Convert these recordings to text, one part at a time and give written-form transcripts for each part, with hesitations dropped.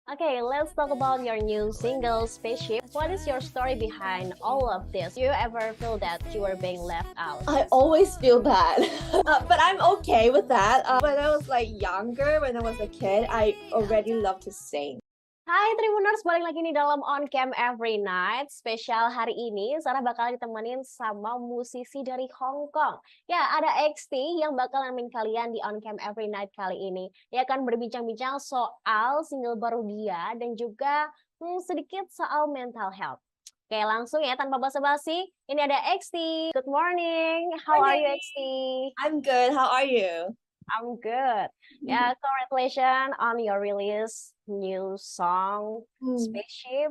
Okay, let's talk about your new single, Spaceship. What is your story behind all of this? Do you ever feel that you are being left out? I always feel bad, but I'm okay with that. When I was like younger, when I was a kid, I already loved to sing. Hai Tribuners, balik lagi nih dalam On Cam Everynight. Spesial hari ini, Sarah bakal ditemenin sama musisi dari Hongkong. Ya, ada XTIE yang bakal nemenin kalian di On Cam Everynight kali ini. Dia akan berbincang-bincang soal single baru dia dan juga sedikit soal mental health. Oke, langsung ya, tanpa basa-basi. Ini ada XTIE. Good morning. How are you, XTIE? I'm good. How are you? I'm good. Yeah, congratulations on your release new song, Spaceship.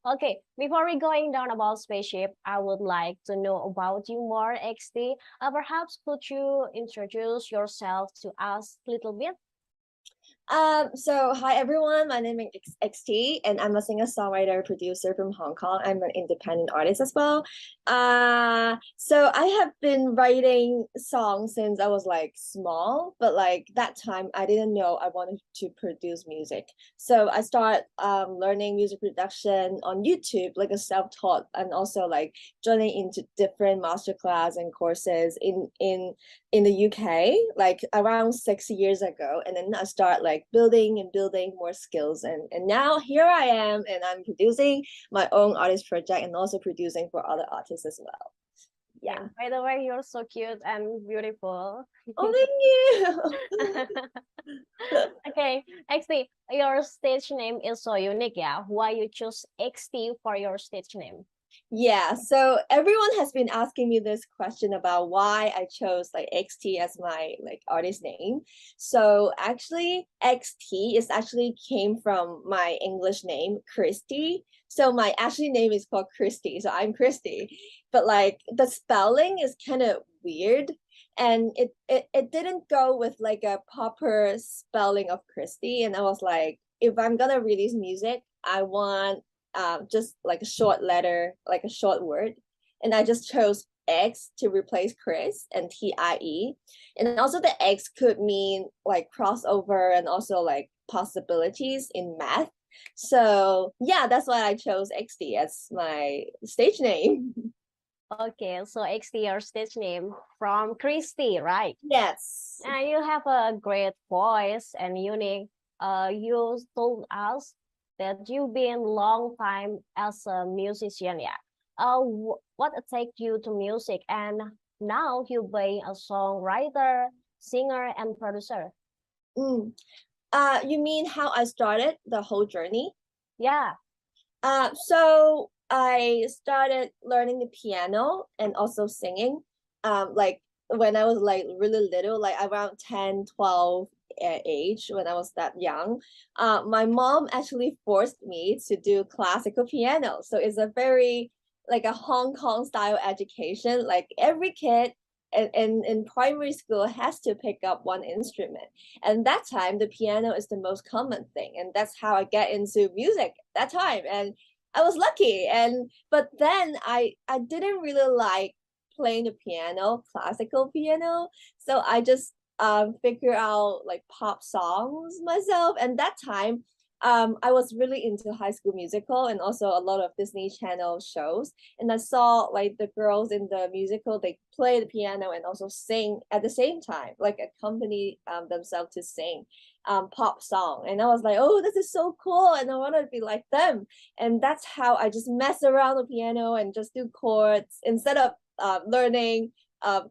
Okay. Before we going down about Spaceship, I would like to know about you more, XT. Perhaps could you introduce yourself to us a little bit? So hi everyone, my name is XT and I'm a singer-songwriter producer from Hong Kong. I'm an independent artist as well. So I have been writing songs since I was like small, but like that time I didn't know I wanted to produce music. So I started learning music production on YouTube, like a self-taught, and also like joining into different masterclass and courses in the UK, like around 6 years ago. And then I start like building and building more skills. And now here I am, and I'm producing my own artist project and also producing for other artists as well. Yeah. By the way, you're so cute and beautiful. Oh, thank you. Okay, XT, your stage name is so unique, yeah? Why you choose XT for your stage name? Yeah, so everyone has been asking me this question about why I chose like XT as my like artist name. So actually XT is actually came from my English name, Christy. So my actually name is called Christy. So I'm Christy. But like the spelling is kind of weird. And it didn't go with like a proper spelling of Christy. And I was like, if I'm gonna release music, I want just like a short letter, like a short word. And I just chose X to replace Chris and TIE. And also the X could mean like crossover and also like possibilities in math. So yeah, that's why I chose XD as my stage name. Okay, so XD your stage name from Christy, right? Yes. And you have a great voice and unique. You told us that you've been long time as a musician, yeah. What attracted you to music, and now you being a songwriter, singer, and producer? You mean how I started the whole journey? Yeah. So I started learning the piano and also singing. Like when I was like really little, like around 10, 12 age, when I was that young, my mom actually forced me to do classical piano. So it's a very like a Hong Kong style education. Like every kid in primary school has to pick up one instrument. And that time the piano is the most common thing. And that's how I get into music that time. And I was lucky. But then I didn't really like playing the piano, classical piano. So I just figure out like pop songs myself. And that time I was really into High School Musical and also a lot of Disney Channel shows. And I saw like the girls in the musical, they play the piano and also sing at the same time, like accompany themselves to sing pop song. And I was like, oh, this is so cool. And I wanted to be like them. And that's how I just mess around the piano and just do chords instead of learning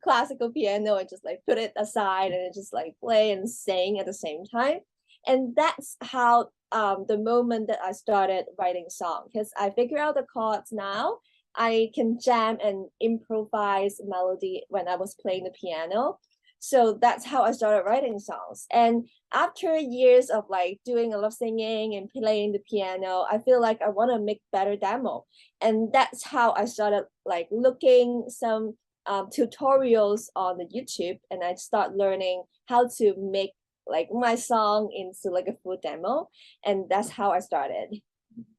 classical piano and just like put it aside and just like play and sing at the same time. And that's how the moment that I started writing songs, because I figure out the chords now. I can jam and improvise melody when I was playing the piano. So that's how I started writing songs. And after years of like doing a lot of singing and playing the piano, I feel like I want to make better demo. And that's how I started like looking some tutorials on the YouTube, and I start learning how to make like my song into like a full demo. And that's how I started.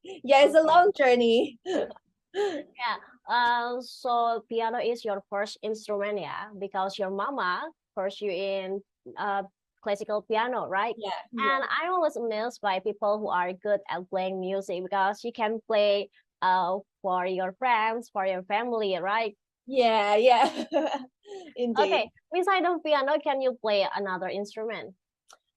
Yeah, it's a long journey. Yeah. So piano is your first instrument, yeah, because your mama forced you in classical piano, right? Yeah, And yeah, I'm always amazed by people who are good at playing music because you can play for your friends, for your family, right? yeah, yeah. Indeed. Okay, beside of piano, can you play another instrument?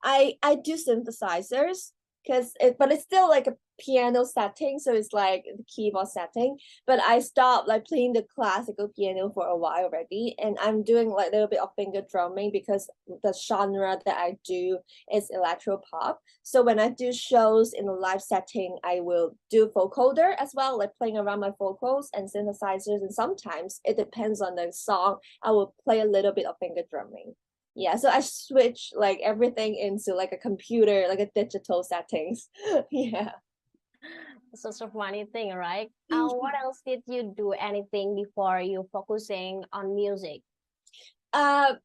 I do synthesizers because but it's still like a piano setting, so it's like the keyboard setting. But I stopped like playing the classical piano for a while already, and I'm doing like a little bit of finger drumming because the genre that I do is electro-pop. So when I do shows in a live setting, I will do vocoder as well, like playing around my vocals and synthesizers, and sometimes it depends on the song. I will play a little bit of finger drumming. Yeah, so I switch like everything into like a computer, like a digital settings. Yeah. It's such a funny thing, right? What else did you do anything before you focusing on music? Uh,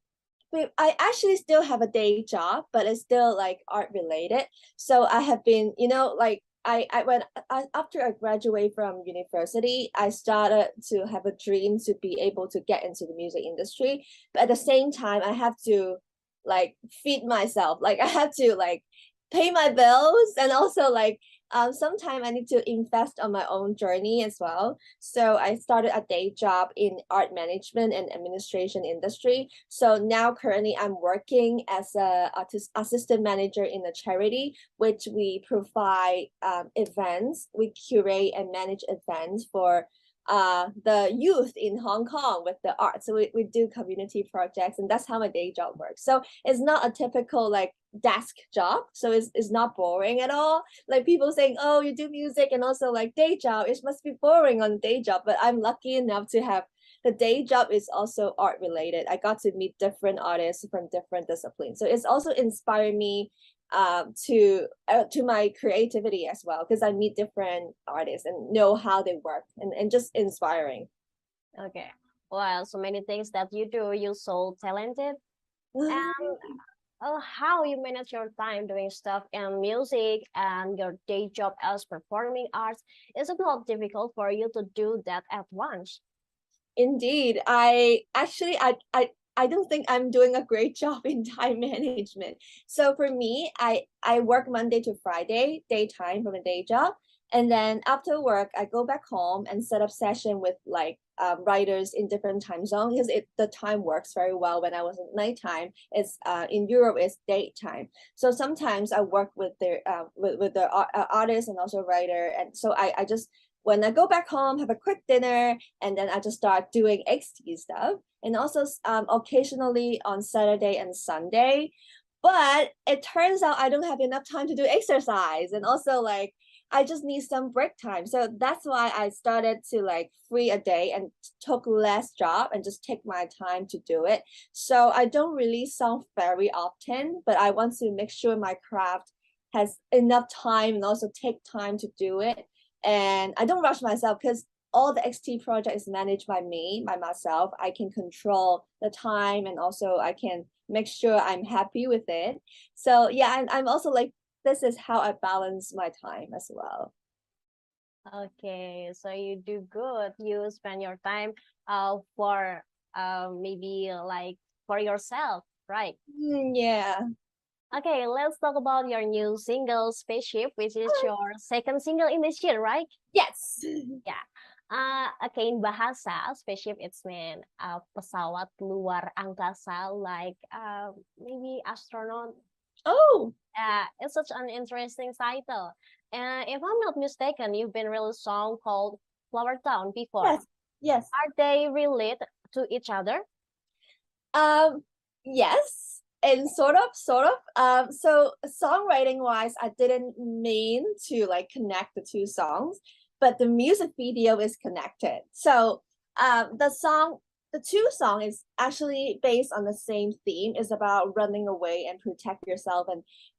but I actually still have a day job, but it's still like art related. So I have been, like after I graduate from university, I started to have a dream to be able to get into the music industry. But at the same time, I have to like feed myself. Like I have to like pay my bills and also like sometimes I need to invest on my own journey as well. So I started a day job in art management and administration industry. So now currently I'm working as a assistant manager in a charity, which we provide events. We curate and manage events for the youth in Hong Kong with the art. So we do community projects, and that's how my day job works. So it's not a typical like desk job. So it's not boring at all. Like people saying, oh, you do music and also like day job, it must be boring on day job. But I'm lucky enough to have the day job is also art related. I got to meet different artists from different disciplines. So it's also inspired me to my creativity as well because I meet different artists and know how they work and just inspiring. Okay. Well, so many things that you do, you're so talented. And how you manage your time doing stuff in music and your day job as performing arts, is it not difficult for you to do that at once? Indeed, I actually I don't think I'm doing a great job in time management. So for me, I work Monday to Friday, daytime from a day job, and then after work, I go back home and set up session with like writers in different time zones because the time works very well when I was at nighttime. It's in Europe it's daytime. So sometimes I work with their with the artist and also writer, and so I just when I go back home, have a quick dinner, and then I just start doing XT stuff. And also occasionally on Saturday and Sunday. But it turns out I don't have enough time to do exercise. And also like I just need some break time. So that's why I started to like free a day and took less job and just take my time to do it. So I don't really song very often, but I want to make sure my craft has enough time and also take time to do it, and I don't rush myself because all the XT project is managed by me, by myself. I can control the time and also I can make sure I'm happy with it. So yeah, and I'm also like, this is how I balance my time as well. Okay, so you do good. You spend your time for maybe like for yourself, right? Yeah. Okay, let's talk about your new single, Spaceship, which is your second single in this year, right? Yes. Yeah. Okay, in bahasa, spaceship it's mean pesawat luar angkasa, like maybe astronaut. Oh, It's such an interesting title. And if I'm not mistaken, you've been released a song called Flower Town before. yes. Yes. Are they related to each other? Um, yes, and sort of. So songwriting wise, I didn't mean to like connect the two songs, but the music video is connected. So, the two song is actually based on the same theme. It's about running away and protect yourself,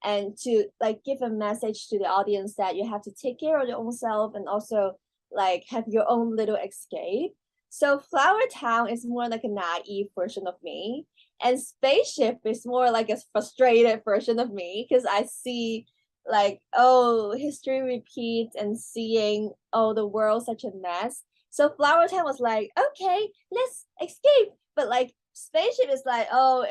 and to like give a message to the audience that you have to take care of your own self and also like have your own little escape. So Flower Town is more like a naive version of me, and Spaceship is more like a frustrated version of me because I see like, oh, history repeats and seeing, oh, the world's such a mess. So Flower Town was like, okay, let's escape. But like Spaceship is like, oh,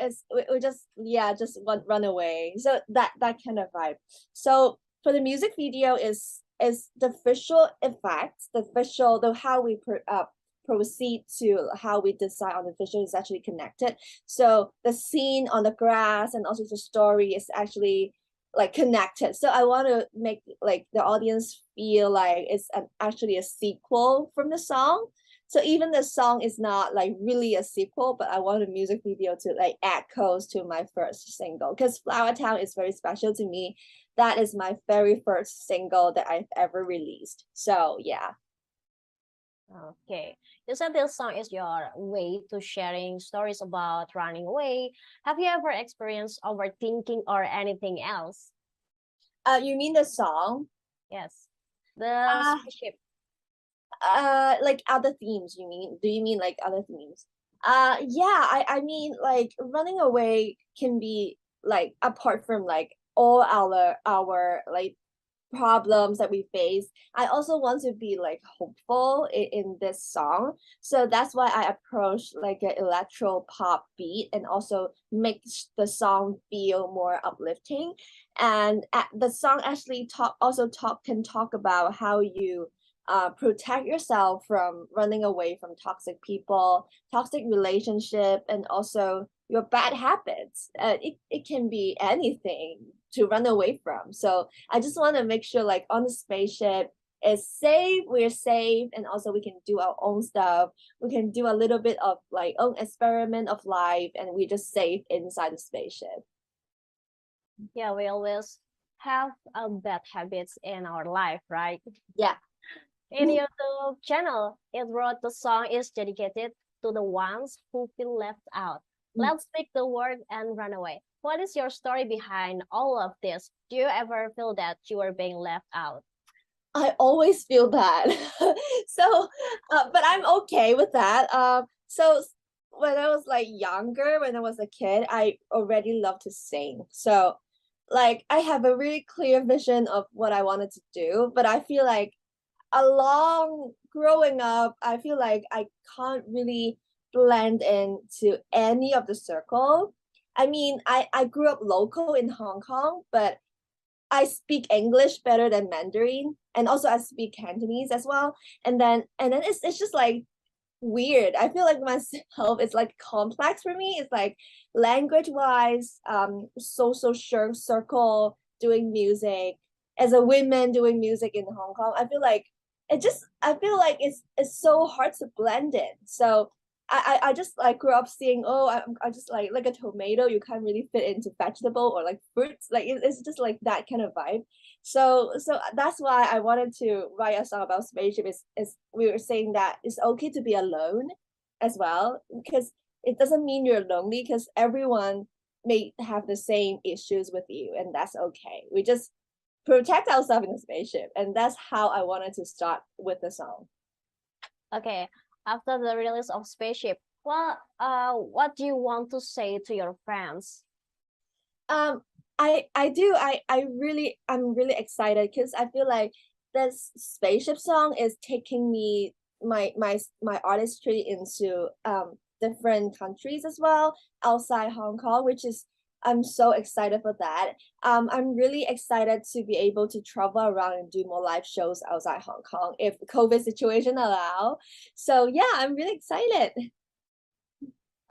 we just, yeah, just run away. So that kind of vibe. So for the music video is the visual effects, the how we proceed to how we decide on the visual is actually connected. So the scene on the grass and also the story is actually like connected. So I want to make like the audience feel like it's actually a sequel from the song. So even the song is not like really a sequel, but I want the music video to like echoes to my first single because Flower Town is very special to me. That is my very first single that I've ever released. So yeah. Okay. You said this song is your way to sharing stories about running away. Have you ever experienced overthinking or anything else? You mean the song? Yes. The Uh spaceship. like other themes, you mean? Do you mean like other themes? Yeah, I mean like running away can be like apart from like all our like problems that we face. I also want to be like hopeful in this song. So that's why I approach like an electro pop beat and also make the song feel more uplifting. And the song actually can talk about how you protect yourself from running away from toxic people, toxic relationship, and also your bad habits. It can be anything to run away from. So I just want to make sure like on the spaceship is safe, we're safe, and also we can do our own stuff. We can do a little bit of like own experiment of life, and we just safe inside the spaceship. Yeah, we always have bad habits in our life, right? Yeah. In YouTube channel, it wrote the song is dedicated to the ones who feel left out. Let's speak the word and run away. What is your story behind all of this? Do you ever feel that you are being left out? I always feel that. So, but I'm okay with that. So when I was like younger, when I was a kid, I already loved to sing. So, like, I have a really clear vision of what I wanted to do, but I feel like along growing up, I feel like I can't really blend into any of the circle. I mean, I grew up local in Hong Kong, but I speak English better than Mandarin, and also I speak Cantonese as well. And then it's just like weird. I feel like myself is like complex for me. It's like language wise, social circle doing music as a woman doing music in Hong Kong. I feel like it's so hard to blend in. So I just like grew up seeing, oh, I just like a tomato, you can't really fit into vegetable or like fruits. Like it's just like that kind of vibe. So that's why I wanted to write a song about spaceship. Is we were saying that it's okay to be alone as well, because it doesn't mean you're lonely, because everyone may have the same issues with you, and that's okay. We just protect ourselves in the spaceship, and that's how I wanted to start with the song. Okay, after the release of Spaceship, what do you want to say to your friends? Um, I do. I'm really excited because I feel like this spaceship song is taking me my artistry into different countries as well outside Hong Kong, which is I'm so excited for that. I'm really excited to be able to travel around and do more live shows outside Hong Kong if the COVID situation allow. So yeah, I'm really excited.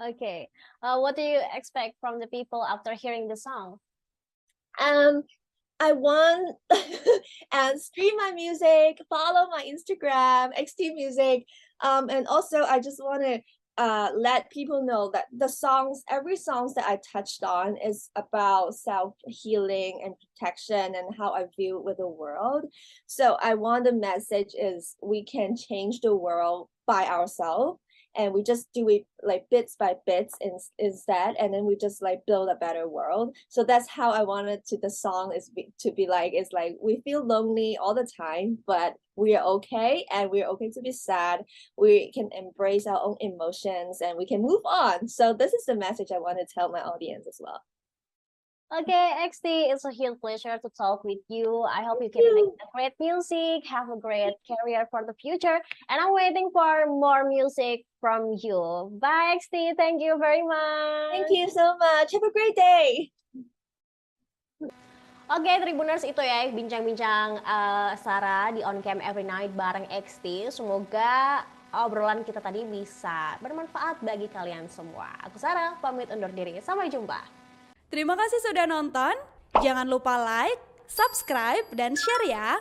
Okay, what do you expect from the people after hearing the song? Um, I want and stream my music, follow my Instagram, XT Music. And also I just want to let people know that every songs that I touched on is about self-healing and protection and how I view with the world. So I want the message is we can change the world by ourselves, and we just do it like bits by bits instead, and then we just like build a better world. So that's how I wanted the song to be like, it's like we feel lonely all the time, but we are okay, and we're okay to be sad. We can embrace our own emotions and we can move on. So this is the message I want to tell my audience as well. Okay, XT, it's a huge pleasure to talk with you. I hope you Thank can make you. a great music, have a great career for the future, and I'm waiting for more music from you. Bye, XT. Thank you very Thank much. you so much. Have a great day. Oke, Tribuners, itu ya bincang-bincang Sarah di On Cam Everynight bareng XT. Semoga obrolan kita tadi bisa bermanfaat bagi kalian semua. Aku Sarah, pamit undur diri. Sampai jumpa. Terima kasih sudah nonton. Jangan lupa like, subscribe, dan share ya.